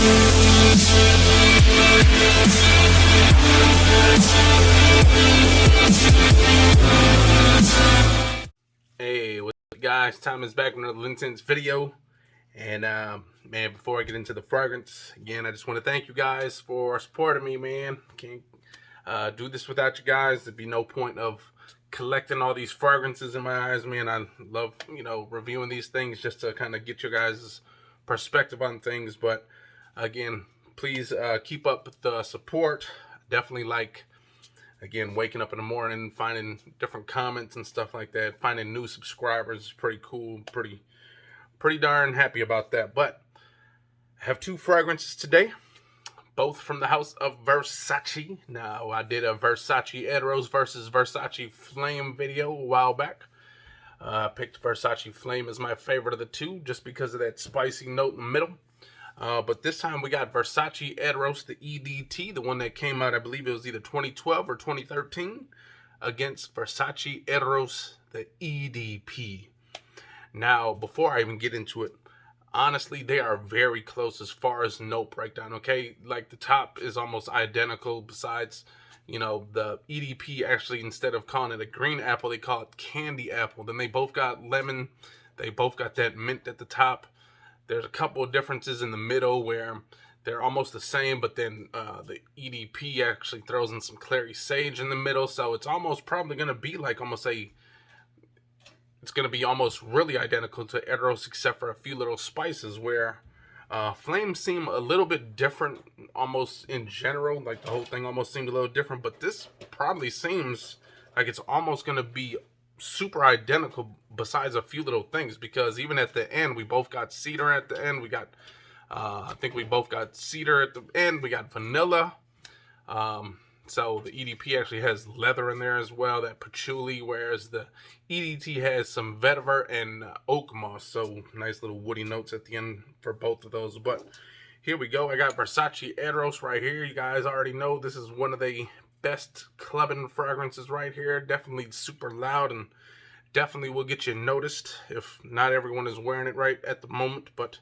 Hey, what's up, guys? Tom is back with another Linton's video. And man, before I get into the fragrance, again, I just want to thank you guys for supporting me, man. Can't do this without you guys. There'd be no point of collecting all these fragrances in my eyes, man. I love, reviewing these things just to kind of get your guys' perspective on things. But again, please keep up the support. Definitely like, again, waking up in the morning, finding different comments and stuff like that, finding new subscribers is pretty cool, pretty darn happy about that. But I have two fragrances today, both from the house of Versace. Now, I did a Versace Eros versus Versace Flame video a while back. I picked Versace Flame as my favorite of the two, just because of that spicy note in the middle. But this time we got Versace Eros, the EDT, the one that came out, I believe it was either 2012 or 2013, against Versace Eros, the EDP. Now, before I even get into it, honestly, they are very close as far as note breakdown, okay? Like, the top is almost identical, besides, the EDP actually, instead of calling it a green apple, they call it candy apple. Then they both got lemon. They both got that mint at the top. There's a couple of differences in the middle where they're almost the same, but then the EDP actually throws in some clary sage in the middle, so it's almost probably going to be like it's going to be almost really identical to Eros, except for a few little spices, where flames seem a little bit different almost in general. Like, the whole thing almost seemed a little different, but this probably seems like it's almost going to be super identical, besides a few little things, because even at the end we both got cedar at the end. We got I think we both got cedar at the end. We got vanilla. So the EDP actually has leather in there as well, that patchouli, whereas the EDT has some vetiver and oak moss. So nice little woody notes at the end for both of those. But here we go. I got Versace Eros right here. You guys already know this is one of the best clubbing fragrances right here. Definitely super loud and definitely will get you noticed if not everyone is wearing it right at the moment. But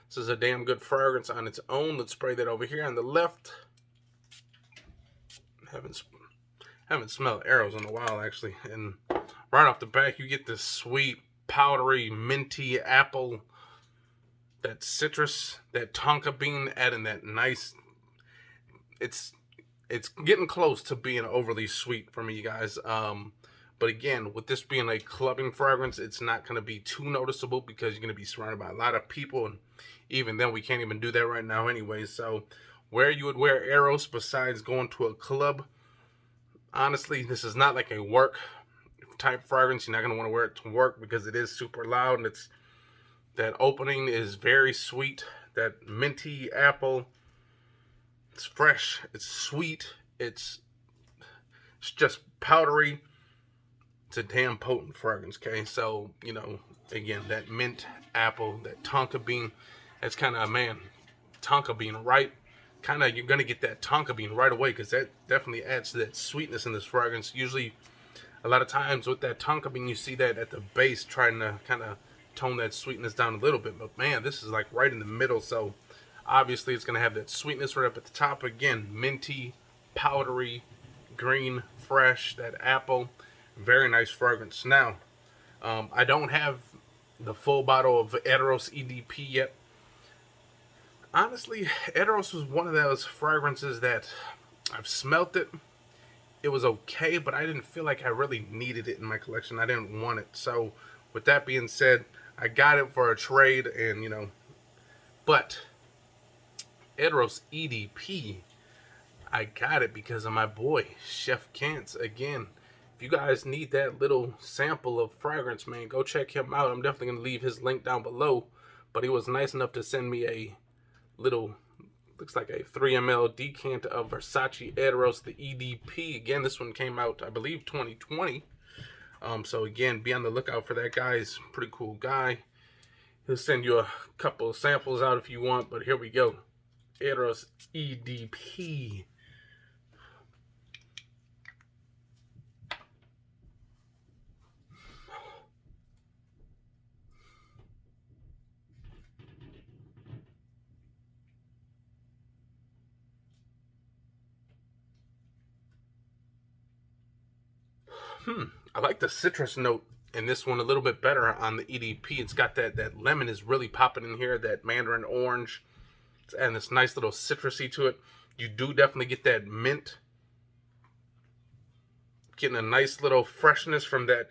this is a damn good fragrance on its own. Let's spray that over here on the left. Haven't smelled Eros in a while, actually. And right off the bat, you get this sweet, powdery, minty apple, that citrus, that tonka bean, adding that nice. It's getting close to being overly sweet for me, guys. But again, with this being a clubbing fragrance, it's not going to be too noticeable because you're going to be surrounded by a lot of people. And even then, we can't even do that right now anyway. So where you would wear Eros besides going to a club, honestly, this is not like a work type fragrance. You're not going to want to wear it to work because it is super loud. And that opening is very sweet. That minty apple. It's fresh, it's sweet, it's just powdery. It's a damn potent fragrance, okay? So, again, that mint apple, that tonka bean, that's kind of, tonka bean, right? You're going to get that tonka bean right away, because that definitely adds to that sweetness in this fragrance. Usually, a lot of times with that tonka bean, you see that at the base, trying to kind of tone that sweetness down a little bit. But, man, this is like right in the middle, so obviously, it's going to have that sweetness right up at the top. Again, minty, powdery, green, fresh, that apple. Very nice fragrance. Now, I don't have the full bottle of Eros EDP yet. Honestly, Eros was one of those fragrances that I've smelt it. It was okay, but I didn't feel like I really needed it in my collection. I didn't want it. So, with that being said, I got it for a trade, and, but Eros EDP, I got it because of my boy ChefCants. Again, if you guys need that little sample of fragrance, man, go check him out. I'm definitely going to leave his link down below. But he was nice enough to send me a little, looks like a 3 ml decant of Versace Eros, the EDP. Again, this one came out, I believe, 2020. So again, be on the lookout for that guy. He's a pretty cool guy. He'll send you a couple of samples out if you want, but here we go. Eros EDP. I like the citrus note in this one a little bit better on the EDP. It's got that lemon is really popping in here, that mandarin orange, and this nice little citrusy to it. You do definitely get that mint, getting a nice little freshness from that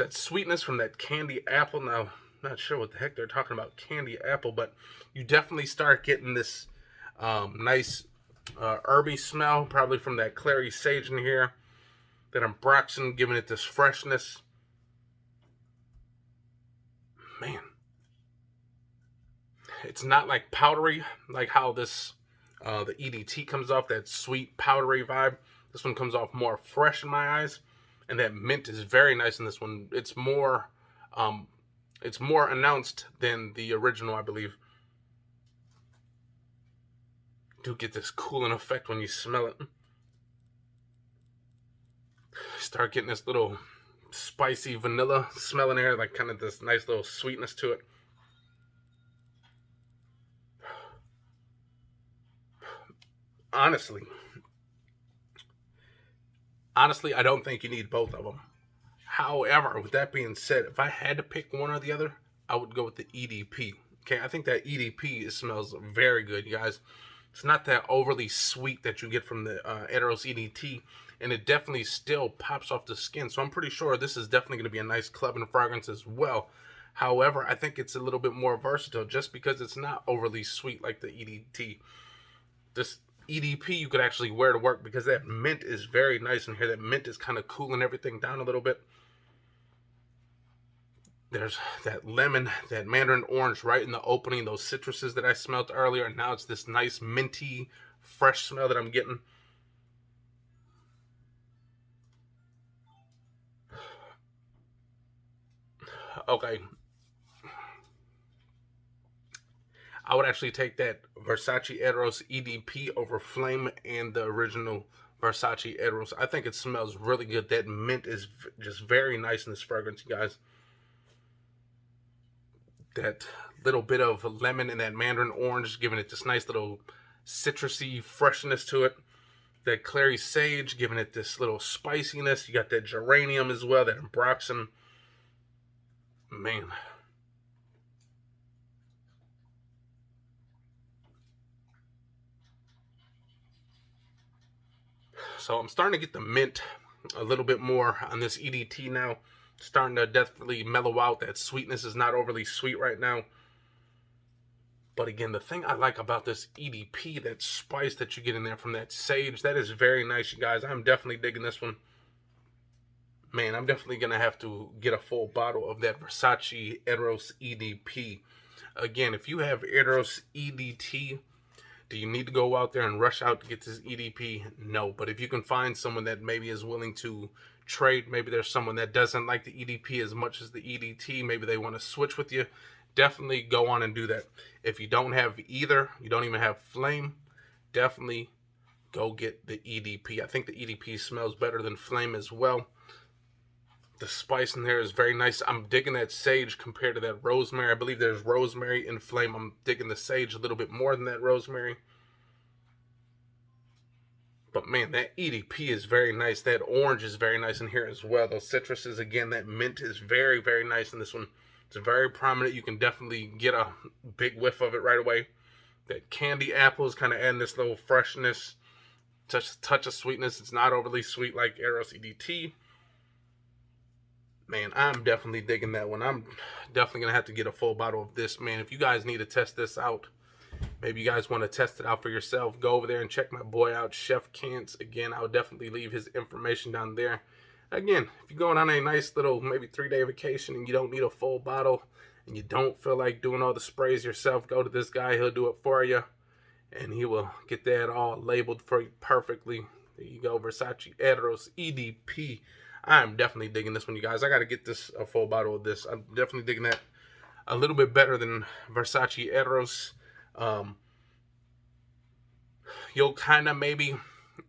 sweetness from that candy apple. Now, I'm not sure what the heck they're talking about candy apple, but you definitely start getting this nice herby smell, probably from that clary sage in here, that ambroxan, giving it this freshness. Man, it's not like powdery, like how this the EDT comes off, that sweet powdery vibe. This one comes off more fresh in my eyes, and that mint is very nice in this one. It's more announced than the original, I believe. Do get this cooling effect when you smell it. Start getting this little spicy vanilla smell in there, like kind of this nice little sweetness to it. Honestly, I don't think you need both of them. However, with that being said, if I had to pick one or the other, I would go with the EDP. Okay, I think that EDP smells very good, you guys. It's not that overly sweet that you get from the Eros EDT, and it definitely still pops off the skin. So I'm pretty sure this is definitely going to be a nice clubbing fragrance as well. However, I think it's a little bit more versatile just because it's not overly sweet like the EDT. This EDP you could actually wear to work because that mint is very nice in here. That mint is kind of cooling everything down a little bit. There's that lemon, that mandarin orange right in the opening, those citruses that I smelled earlier. And now it's this nice minty, fresh smell that I'm getting. Okay. I would actually take that Versace Eros EDP over Flame and the original Versace Eros. I think it smells really good. That mint is just very nice in this fragrance, you guys. That little bit of lemon and that mandarin orange, giving it this nice little citrusy freshness to it. That clary sage, giving it this little spiciness. You got that geranium as well, that ambroxan. Man. So I'm starting to get the mint a little bit more on this EDT now. Starting to definitely mellow out. That sweetness is not overly sweet right now. But again, the thing I like about this EDP, that spice that you get in there from that sage, that is very nice, you guys. I'm definitely digging this one. Man, I'm definitely going to have to get a full bottle of that Versace Eros EDP. Again, if you have Eros EDT, do you need to go out there and rush out to get this EDP? No, but if you can find someone that maybe is willing to trade, maybe there's someone that doesn't like the EDP as much as the EDT, maybe they want to switch with you, definitely go on and do that. If you don't have either, you don't even have Flame, definitely go get the EDP. I think the EDP smells better than Flame as well. The spice in there is very nice. I'm digging that sage compared to that rosemary. I believe there's rosemary in Flame. I'm digging the sage a little bit more than that rosemary. But man, that EDP is very nice. That orange is very nice in here as well. Those citruses, again, that mint is very, very nice in this one. It's very prominent. You can definitely get a big whiff of it right away. That candy apple is kind of adding this little freshness, touch of sweetness. It's not overly sweet like Eros EDT. Man, I'm definitely digging that one. I'm definitely going to have to get a full bottle of this, man. If you guys need to test this out, maybe you guys want to test it out for yourself, go over there and check my boy out, ChefCants. Again, I'll definitely leave his information down there. Again, if you're going on a nice little maybe 3-day vacation and you don't need a full bottle and you don't feel like doing all the sprays yourself, go to this guy. He'll do it for you, and he will get that all labeled for you perfectly. There you go, Versace Eros EDP. I'm definitely digging this one, you guys. I got to get this a full bottle of this. I'm definitely digging that a little bit better than Versace Eros. You'll kind of maybe,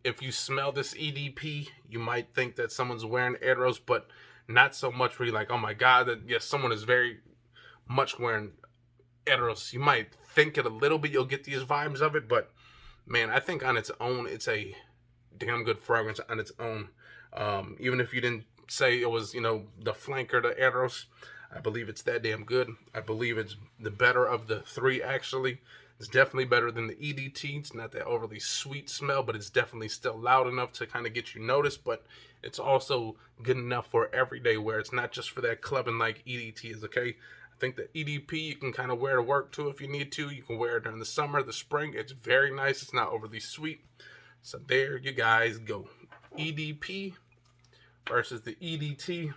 if you smell this EDP, you might think that someone's wearing Eros, but not so much where you're like, oh my God, that yes, someone is very much wearing Eros. You might think it a little bit, you'll get these vibes of it, but man, I think on its own, it's a damn good fragrance on its own. Even if you didn't say it was, you know, the flanker, the Eros, I believe it's that damn good. I believe it's the better of the three, actually. It's definitely better than the EDT. It's not that overly sweet smell, but it's definitely still loud enough to kind of get you noticed. But it's also good enough for everyday wear. It's not just for that clubbing like EDT is, okay? I think the EDP you can kind of wear to work too if you need to. You can wear it during the summer, the spring. It's very nice. It's not overly sweet. So there you guys go. EDP versus the EDT.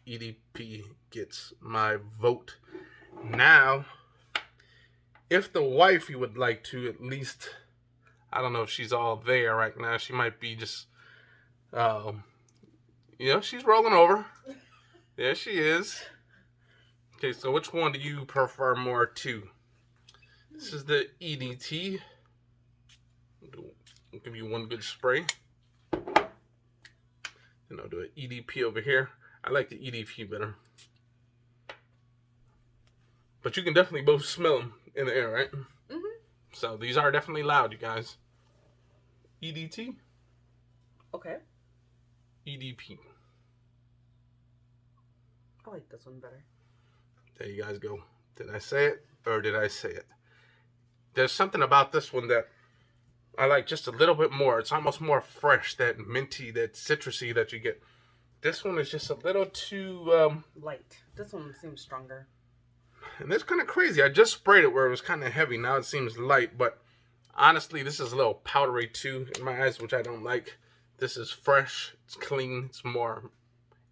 EDP gets my vote. Now, if the wifey would like to at least, I don't know if she's all there right now. She might be just, you know, she's rolling over. There she is. Okay, so which one do you prefer more to? This is the EDT. I'll give you one good spray. And I'll do an EDP over here. I like the EDP better. But you can definitely both smell them in the air, right? Mm-hmm. So these are definitely loud, you guys. EDT. Okay. EDP. I like this one better. There you guys go. Did I say it or did I say it? There's something about this one that I like just a little bit more. It's almost more fresh, that minty, that citrusy that you get. This one is just a little too light. This one seems stronger. And that's kind of crazy. I just sprayed it where it was kind of heavy. Now it seems light, but honestly, this is a little powdery too in my eyes, which I don't like. This is fresh. It's clean. It's more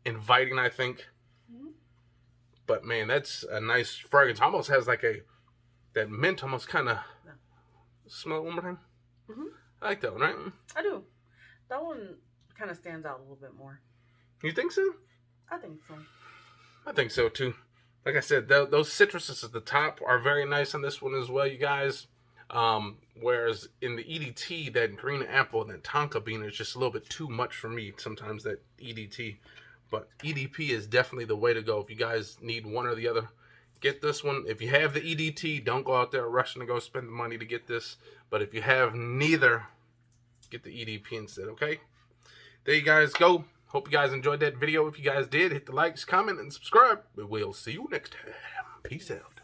inviting, I think. Mm-hmm. But man, that's a nice fragrance. Almost has like that mint, almost kind of. Yeah. Smell it one more time. Mm-hmm. I like that one, right? I do. That one kind of stands out a little bit more. You think so? I think so. I think so too. Like I said, those citruses at the top are very nice on this one as well, you guys. Whereas in the EDT, that green apple and that tonka bean is just a little bit too much for me sometimes, that EDT. But EDP is definitely the way to go. If you guys need one or the other, get this one. If you have the EDT, don't go out there rushing to go spend the money to get this. But if you have neither, get the EDP instead, okay? There you guys go. Hope you guys enjoyed that video. If you guys did, hit the likes, comment, and subscribe. We'll see you next time. Peace out.